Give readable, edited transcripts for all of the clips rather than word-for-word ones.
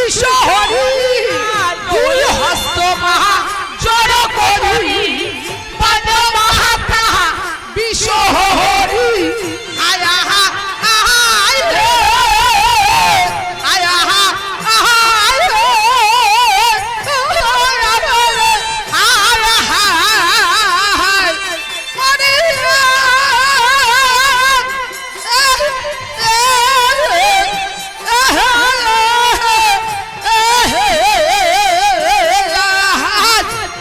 বিশ্বহরি দুই হস্ত মহা জড় করি পাদ মাতা বিশ্বহরি আয়া আয় রে আয়া আয় রে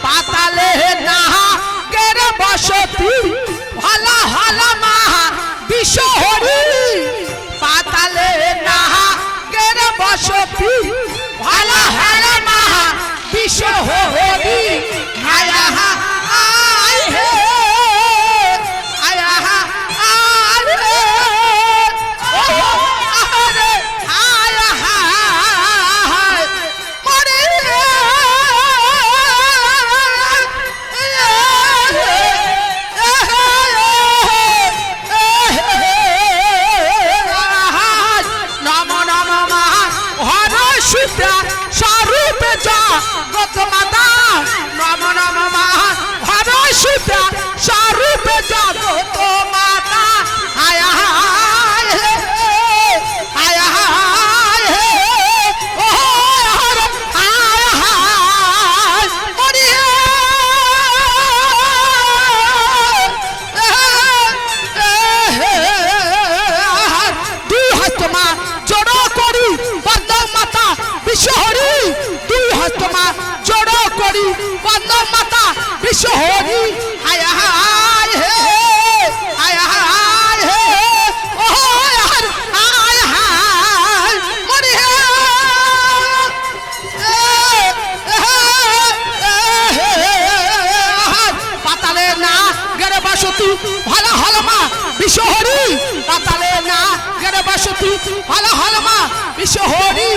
পাতালে না গের বসতি ভালা ভালা মাহা বিশ্বহরি পাতালে না গের বসতি ভালা ভালা মাহা বিশ্বহরি আয়া আয় হে আয়া আয় রে আরে আয়া হায় মরে নম নম মা হর সীতা স্বরূপে যা গত মাতা নম নম মা হর সীতা স্বরূপে যা গত মাতা আয়া আয়া ও হর আয়া মরি দুই হস্ত মা জড় করি পদ্ম মাতা বিশ্বহরি দুই হস্ত মা জড় করি পদ্ম মাতা বিশ্বহরি আয়া হায় হে আয়া হায় হে ও হর আয়া হায় মরি পাতালে না গেরে বসতি ভালো হলো মা বিশ্বহরি পাতালে না গেরে বসতি ভালো হলো মা বিশ্বহরি